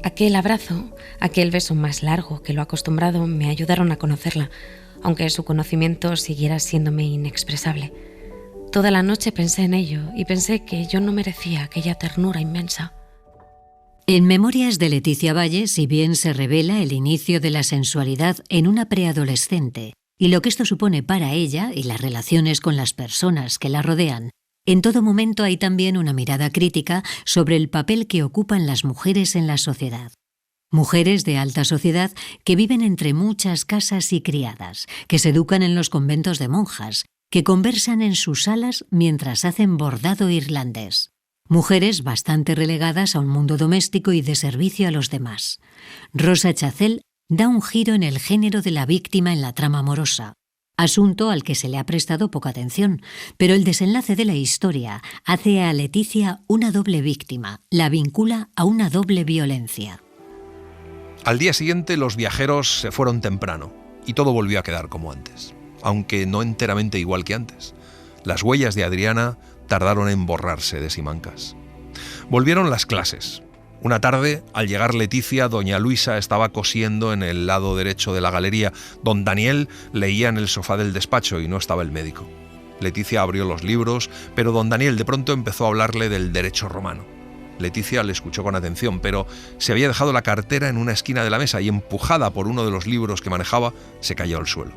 Aquel abrazo, aquel beso más largo que lo acostumbrado, me ayudaron a conocerla, aunque su conocimiento siguiera siéndome inexpresable. Toda la noche pensé en ello y pensé que yo no merecía aquella ternura inmensa. En Memorias de Leticia Valle, si bien se revela el inicio de la sensualidad en una preadolescente y lo que esto supone para ella y las relaciones con las personas que la rodean, en todo momento hay también una mirada crítica sobre el papel que ocupan las mujeres en la sociedad. Mujeres de alta sociedad que viven entre muchas casas y criadas, que se educan en los conventos de monjas, que conversan en sus salas mientras hacen bordado irlandés. Mujeres bastante relegadas a un mundo doméstico y de servicio a los demás. Rosa Chacel da un giro en el género de la víctima en la trama amorosa, asunto al que se le ha prestado poca atención, pero el desenlace de la historia hace a Leticia una doble víctima, la vincula a una doble violencia. Al día siguiente los viajeros se fueron temprano y todo volvió a quedar como antes, aunque no enteramente igual que antes. Las huellas de Adriana tardaron en borrarse de Simancas. Volvieron las clases. Una tarde, al llegar Leticia, doña Luisa estaba cosiendo en el lado derecho de la galería. Don Daniel leía en el sofá del despacho y no estaba el médico. Leticia abrió los libros, pero don Daniel de pronto empezó a hablarle del derecho romano. Leticia le escuchó con atención, pero se había dejado la cartera en una esquina de la mesa y, empujada por uno de los libros que manejaba, se cayó al suelo.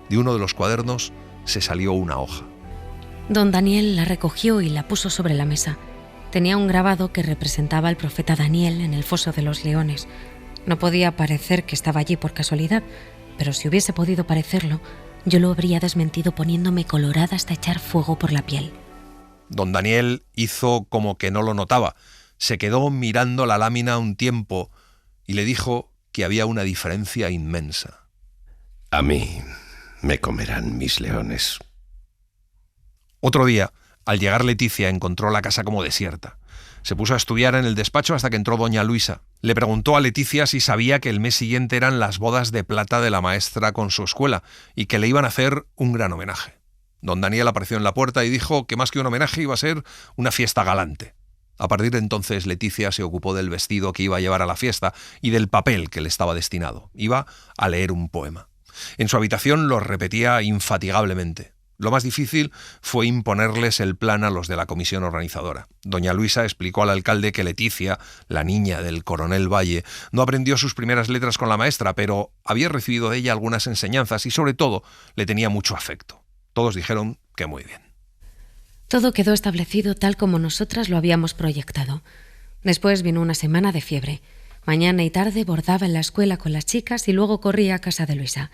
De uno de los cuadernos se salió una hoja. Don Daniel la recogió y la puso sobre la mesa. Tenía un grabado que representaba al profeta Daniel en el foso de los leones. No podía parecer que estaba allí por casualidad, pero si hubiese podido parecerlo, yo lo habría desmentido poniéndome colorada hasta echar fuego por la piel. Don Daniel hizo como que no lo notaba. Se quedó mirando la lámina un tiempo y le dijo que había una diferencia inmensa. A mí me comerán mis leones. Otro día, al llegar Leticia, encontró la casa como desierta. Se puso a estudiar en el despacho hasta que entró doña Luisa. Le preguntó a Leticia si sabía que el mes siguiente eran las bodas de plata de la maestra con su escuela y que le iban a hacer un gran homenaje. Don Daniel apareció en la puerta y dijo que más que un homenaje iba a ser una fiesta galante. A partir de entonces Leticia se ocupó del vestido que iba a llevar a la fiesta y del papel que le estaba destinado. Iba a leer un poema. En su habitación lo repetía infatigablemente. Lo más difícil fue imponerles el plan a los de la comisión organizadora. Doña Luisa explicó al alcalde que Leticia, la niña del coronel Valle, no aprendió sus primeras letras con la maestra, pero había recibido de ella algunas enseñanzas y sobre todo le tenía mucho afecto. Todos dijeron que muy bien. Todo quedó establecido tal como nosotras lo habíamos proyectado. Después vino una semana de fiebre. Mañana y tarde bordaba en la escuela con las chicas y luego corría a casa de Luisa.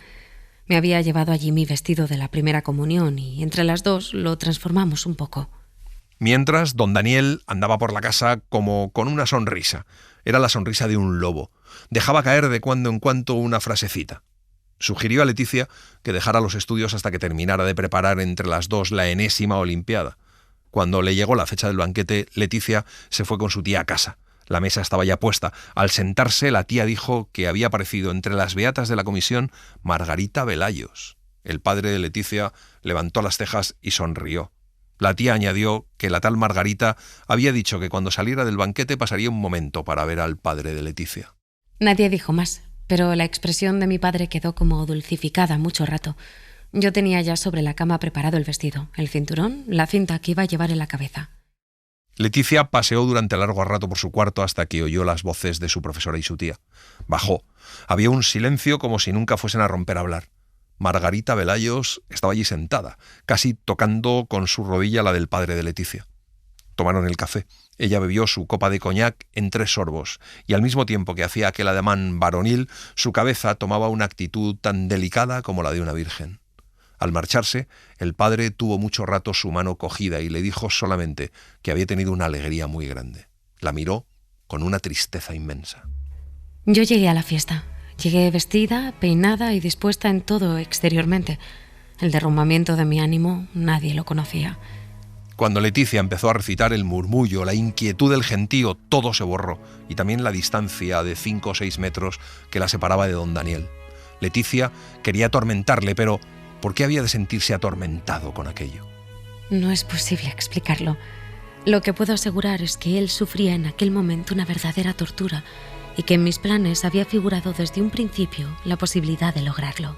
Me había llevado allí mi vestido de la primera comunión y entre las dos lo transformamos un poco. Mientras, don Daniel andaba por la casa como con una sonrisa. Era la sonrisa de un lobo. Dejaba caer de cuando en cuando una frasecita. Sugirió a Leticia que dejara los estudios hasta que terminara de preparar entre las dos la enésima Olimpiada. Cuando le llegó la fecha del banquete, Leticia se fue con su tía a casa. La mesa estaba ya puesta. Al sentarse, la tía dijo que había aparecido entre las beatas de la comisión Margarita Velayos. El padre de Leticia levantó las cejas y sonrió. La tía añadió que la tal Margarita había dicho que cuando saliera del banquete pasaría un momento para ver al padre de Leticia. Nadie dijo más, pero la expresión de mi padre quedó como dulcificada mucho rato. Yo tenía ya sobre la cama preparado el vestido, el cinturón, la cinta que iba a llevar en la cabeza. Leticia paseó durante largo rato por su cuarto hasta que oyó las voces de su profesora y su tía. Bajó. Había un silencio como si nunca fuesen a romper a hablar. Margarita Velayos estaba allí sentada, casi tocando con su rodilla la del padre de Leticia. Tomaron el café. Ella bebió su copa de coñac en 3 sorbos, y al mismo tiempo que hacía aquel ademán varonil, su cabeza tomaba una actitud tan delicada como la de una virgen. Al marcharse, el padre tuvo mucho rato su mano cogida y le dijo solamente que había tenido una alegría muy grande. La miró con una tristeza inmensa. Yo llegué a la fiesta. Llegué vestida, peinada y dispuesta en todo exteriormente. El derrumbamiento de mi ánimo nadie lo conocía. Cuando Leticia empezó a recitar, el murmullo, la inquietud del gentío, todo se borró, y también la distancia de 5 o 6 metros que la separaba de don Daniel. Leticia quería atormentarle, pero ¿por qué había de sentirse atormentado con aquello? No es posible explicarlo. Lo que puedo asegurar es que él sufría en aquel momento una verdadera tortura y que en mis planes había figurado desde un principio la posibilidad de lograrlo.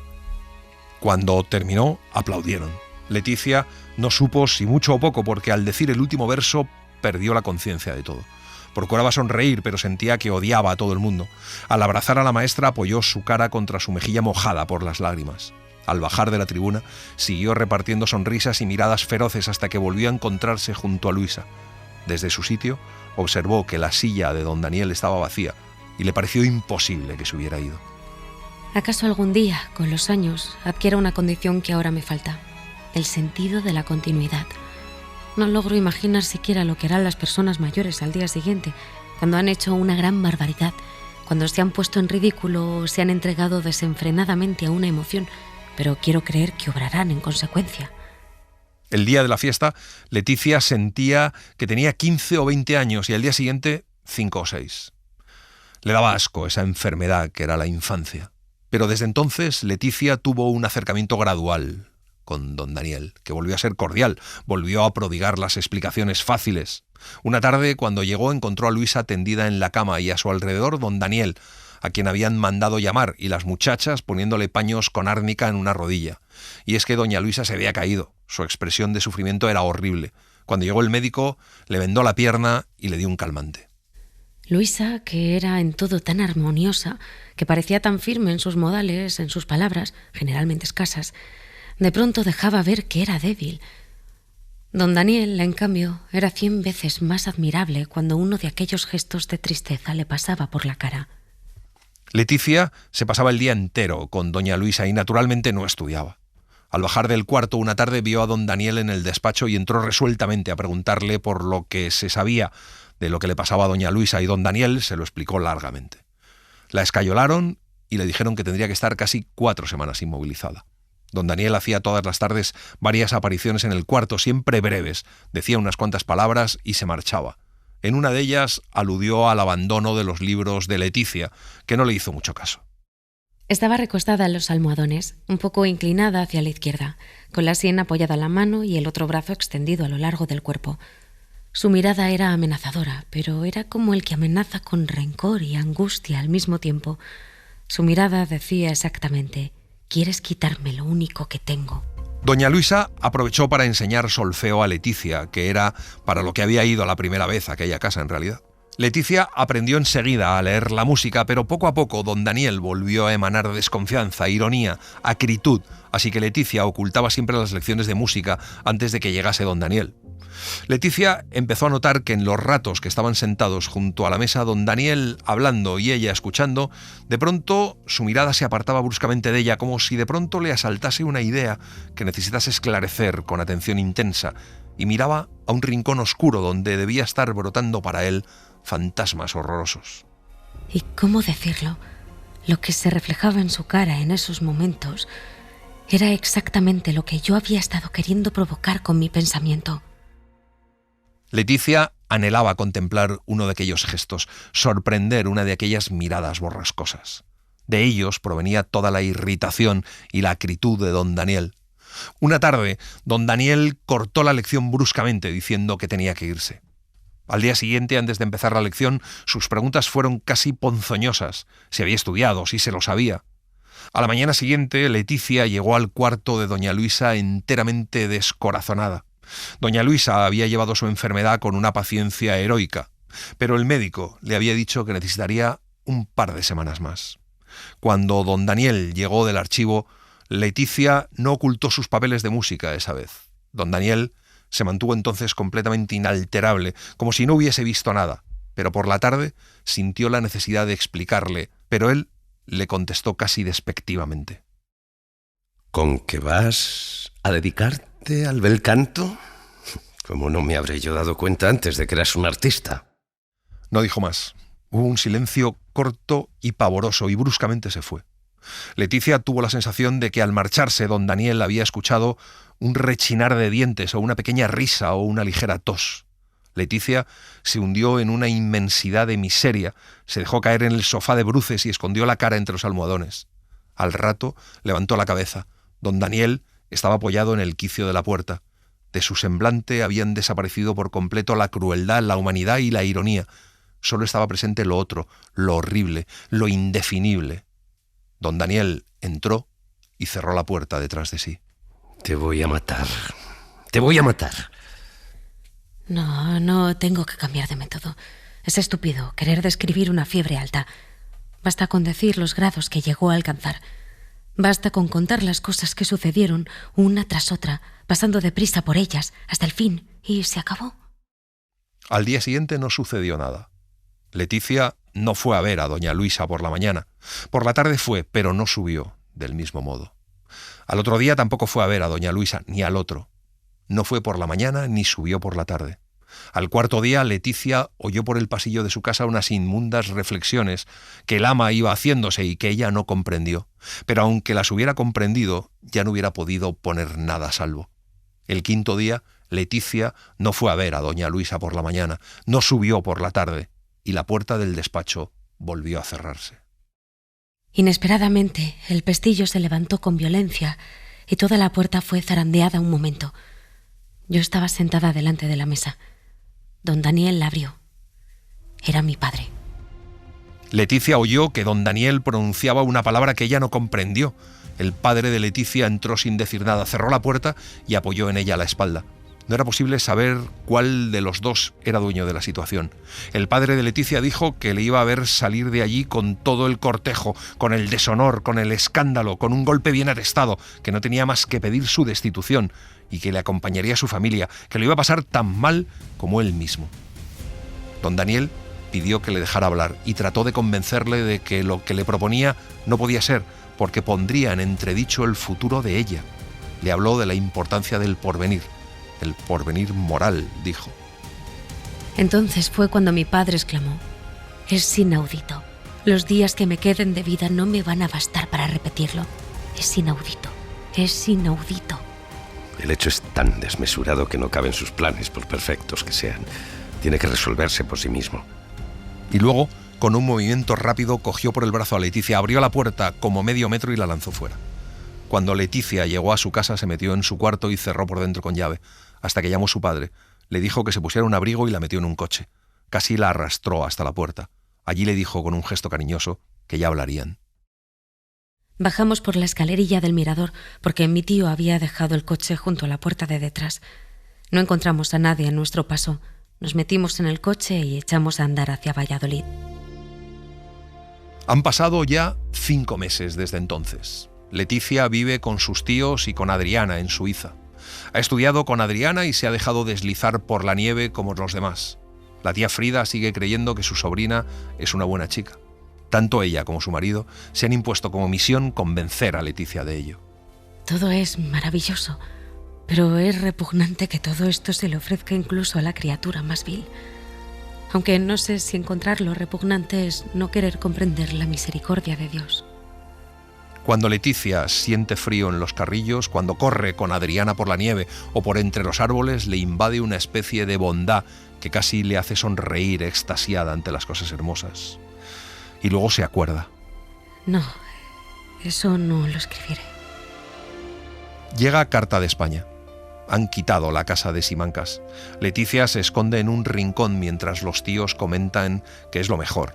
Cuando terminó, aplaudieron. Leticia no supo si mucho o poco, porque al decir el último verso perdió la conciencia de todo. Procuraba sonreír, pero sentía que odiaba a todo el mundo. Al abrazar a la maestra, apoyó su cara contra su mejilla mojada por las lágrimas. Al bajar de la tribuna, siguió repartiendo sonrisas y miradas feroces hasta que volvió a encontrarse junto a Luisa. Desde su sitio, observó que la silla de don Daniel estaba vacía y le pareció imposible que se hubiera ido. ¿Acaso algún día, con los años, adquiera una condición que ahora me falta? El sentido de la continuidad. No logro imaginar siquiera lo que harán las personas mayores al día siguiente, cuando han hecho una gran barbaridad, cuando se han puesto en ridículo o se han entregado desenfrenadamente a una emoción, pero quiero creer que obrarán en consecuencia. El día de la fiesta, Leticia sentía que tenía 15 o 20 años y al día siguiente 5 o 6. Le daba asco esa enfermedad que era la infancia. Pero desde entonces Leticia tuvo un acercamiento gradual con don Daniel, que volvió a ser cordial, volvió a prodigar las explicaciones fáciles. Una tarde, cuando llegó, encontró a Luisa tendida en la cama y a su alrededor don Daniel, a quien habían mandado llamar, y las muchachas poniéndole paños con árnica en una rodilla. Y es que doña Luisa se había caído. Su expresión de sufrimiento era horrible. Cuando llegó el médico, le vendó la pierna y le dio un calmante. Luisa, que era en todo tan armoniosa, que parecía tan firme en sus modales, en sus palabras, generalmente escasas, de pronto dejaba ver que era débil. Don Daniel, en cambio, era 100 veces más admirable cuando uno de aquellos gestos de tristeza le pasaba por la cara. Leticia se pasaba el día entero con doña Luisa y naturalmente no estudiaba. Al bajar del cuarto una tarde vio a don Daniel en el despacho y entró resueltamente a preguntarle por lo que se sabía de lo que le pasaba a doña Luisa, y don Daniel se lo explicó largamente. La escayolaron y le dijeron que tendría que estar casi 4 semanas inmovilizada. Don Daniel hacía todas las tardes varias apariciones en el cuarto, siempre breves, decía unas cuantas palabras y se marchaba. En una de ellas aludió al abandono de los libros de Leticia, que no le hizo mucho caso. Estaba recostada en los almohadones, un poco inclinada hacia la izquierda, con la sien apoyada en la mano y el otro brazo extendido a lo largo del cuerpo. Su mirada era amenazadora, pero era como el que amenaza con rencor y angustia al mismo tiempo. Su mirada decía exactamente: «¿Quieres quitarme lo único que tengo?». Doña Luisa aprovechó para enseñar solfeo a Leticia, que era para lo que había ido la primera vez a aquella casa en realidad. Leticia aprendió enseguida a leer la música, pero poco a poco don Daniel volvió a emanar desconfianza, ironía, acritud, así que Leticia ocultaba siempre las lecciones de música antes de que llegase don Daniel. Leticia empezó a notar que en los ratos que estaban sentados junto a la mesa, don Daniel hablando y ella escuchando, de pronto su mirada se apartaba bruscamente de ella, como si de pronto le asaltase una idea que necesitase esclarecer con atención intensa, y miraba a un rincón oscuro donde debía estar brotando para él fantasmas horrorosos. Y cómo decirlo, lo que se reflejaba en su cara en esos momentos era exactamente lo que yo había estado queriendo provocar con mi pensamiento. Leticia anhelaba contemplar uno de aquellos gestos, sorprender una de aquellas miradas borrascosas. De ellos provenía toda la irritación y la acritud de don Daniel. Una tarde, don Daniel cortó la lección bruscamente, diciendo que tenía que irse. Al día siguiente, antes de empezar la lección, sus preguntas fueron casi ponzoñosas. Si había estudiado, si se lo sabía. A la mañana siguiente, Leticia llegó al cuarto de doña Luisa enteramente descorazonada. Doña Luisa había llevado su enfermedad con una paciencia heroica, pero el médico le había dicho que necesitaría un par de semanas más. Cuando don Daniel llegó del archivo, Leticia no ocultó sus papeles de música esa vez. Don Daniel se mantuvo entonces completamente inalterable, como si no hubiese visto nada, pero por la tarde sintió la necesidad de explicarle, pero él le contestó casi despectivamente. ¿Con qué vas a dedicarte al bel canto? ¿Cómo no me habré yo dado cuenta antes de que eras un artista? No dijo más. Hubo un silencio corto y pavoroso y bruscamente se fue. Leticia tuvo la sensación de que al marcharse don Daniel había escuchado un rechinar de dientes o una pequeña risa o una ligera tos. Leticia se hundió en una inmensidad de miseria, se dejó caer en el sofá de bruces y escondió la cara entre los almohadones. Al rato levantó la cabeza. Don Daniel estaba apoyado en el quicio de la puerta. De su semblante habían desaparecido por completo la crueldad, la humanidad y la ironía. Solo estaba presente lo otro, lo horrible, lo indefinible. Don Daniel entró y cerró la puerta detrás de sí. Te voy a matar. Te voy a matar. No tengo que cambiar de método. Es estúpido querer describir una fiebre alta. Basta con decir los grados que llegó a alcanzar. Basta con contar las cosas que sucedieron una tras otra, pasando deprisa por ellas hasta el fin, y se acabó. Al día siguiente no sucedió nada. Leticia no fue a ver a doña Luisa por la mañana. Por la tarde fue, pero no subió del mismo modo. Al otro día tampoco fue a ver a doña Luisa, ni al otro. No fue por la mañana ni subió por la tarde. Al cuarto día, Leticia oyó por el pasillo de su casa unas inmundas reflexiones que el ama iba haciéndose y que ella no comprendió. Pero aunque las hubiera comprendido, ya no hubiera podido poner nada a salvo. El quinto día, Leticia no fue a ver a doña Luisa por la mañana, no subió por la tarde, y la puerta del despacho volvió a cerrarse. Inesperadamente, el pestillo se levantó con violencia y toda la puerta fue zarandeada un momento. Yo estaba sentada delante de la mesa. Don Daniel la abrió. Era mi padre. Leticia oyó que don Daniel pronunciaba una palabra que ella no comprendió. El padre de Leticia entró sin decir nada, cerró la puerta y apoyó en ella la espalda. No era posible saber cuál de los dos era dueño de la situación. El padre de Leticia dijo que le iba a ver salir de allí con todo el cortejo, con el deshonor, con el escándalo, con un golpe bien atestado, que no tenía más que pedir su destitución y que le acompañaría a su familia, que lo iba a pasar tan mal como él mismo. Don Daniel pidió que le dejara hablar y trató de convencerle de que lo que le proponía no podía ser, porque pondría en entredicho el futuro de ella. Le habló de la importancia del porvenir. El porvenir moral, dijo. Entonces fue cuando mi padre exclamó: «Es inaudito. Los días que me queden de vida no me van a bastar para repetirlo. Es inaudito. Es inaudito». El hecho es tan desmesurado que no caben sus planes, por perfectos que sean. Tiene que resolverse por sí mismo. Y luego, con un movimiento rápido, cogió por el brazo a Leticia, abrió la puerta como medio metro y la lanzó fuera. Cuando Leticia llegó a su casa, se metió en su cuarto y cerró por dentro con llave, hasta que llamó su padre. Le dijo que se pusiera un abrigo y la metió en un coche. Casi la arrastró hasta la puerta. Allí le dijo con un gesto cariñoso que ya hablarían. Bajamos por la escalerilla del mirador porque mi tío había dejado el coche junto a la puerta de detrás. No encontramos a nadie en nuestro paso. Nos metimos en el coche y echamos a andar hacia Valladolid. Han pasado ya 5 meses desde entonces. Leticia vive con sus tíos y con Adriana en Suiza. Ha estudiado con Adriana y se ha dejado deslizar por la nieve como los demás. La tía Frida sigue creyendo que su sobrina es una buena chica. Tanto ella como su marido se han impuesto como misión convencer a Leticia de ello. Todo es maravilloso, pero es repugnante que todo esto se le ofrezca incluso a la criatura más vil. aunque no sé si encontrarlo repugnante es no querer comprender la misericordia de Dios. Cuando Leticia siente frío en los carrillos, cuando corre con Adriana por la nieve o por entre los árboles, le invade una especie de bondad que casi le hace sonreír extasiada ante las cosas hermosas. Y luego se acuerda. No, eso no lo escribiré. Llega carta de España. Han quitado la casa de Simancas. Leticia se esconde en un rincón mientras los tíos comentan que es lo mejor.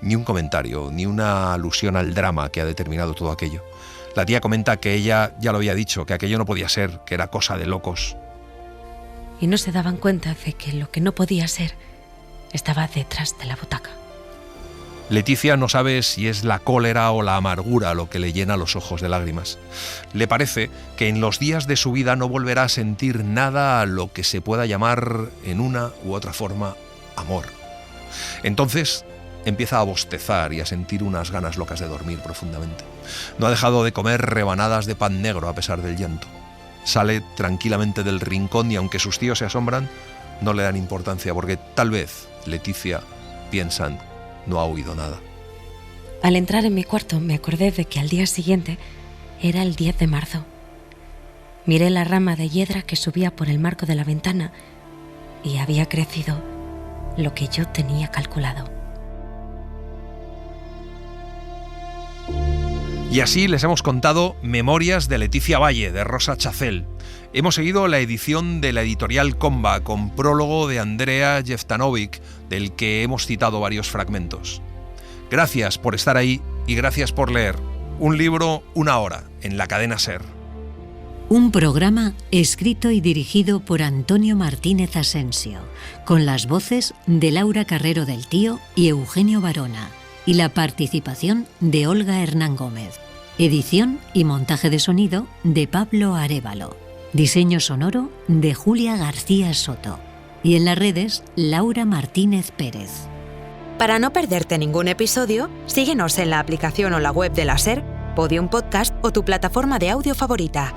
Ni un comentario, ni una alusión al drama que ha determinado todo aquello. La tía comenta que ella ya lo había dicho, que aquello no podía ser, que era cosa de locos. Y no se daban cuenta de que lo que no podía ser estaba detrás de la butaca. Leticia no sabe si es la cólera o la amargura lo que le llena los ojos de lágrimas. Le parece que en los días de su vida no volverá a sentir nada a lo que se pueda llamar, en una u otra forma, amor. Entonces empieza a bostezar y a sentir unas ganas locas de dormir profundamente. No ha dejado de comer rebanadas de pan negro a pesar del llanto. Sale tranquilamente del rincón y aunque sus tíos se asombran, no le dan importancia porque tal vez Leticia, piensan, no ha oído nada. Al entrar en mi cuarto me acordé de que al día siguiente era el 10 de marzo. Miré la rama de hiedra que subía por el marco de la ventana y había crecido lo que yo tenía calculado. Y así les hemos contado Memorias de Leticia Valle, de Rosa Chacel. Hemos seguido la edición de la editorial Comba, con prólogo de Andrea Jeftanovic, del que hemos citado varios fragmentos. Gracias por estar ahí y gracias por leer. Un libro, una hora, en la cadena SER. Un programa escrito y dirigido por Antonio Martínez Asensio, con las voces de Laura Carrero del Tío y Eugenio Barona, y la participación de Olga Hernán Gómez. Edición y montaje de sonido de Pablo Arévalo. Diseño sonoro de Julia García Soto. Y en las redes, Laura Martínez Pérez. Para no perderte ningún episodio, síguenos en la aplicación o la web de la SER, Podium Podcast o tu plataforma de audio favorita.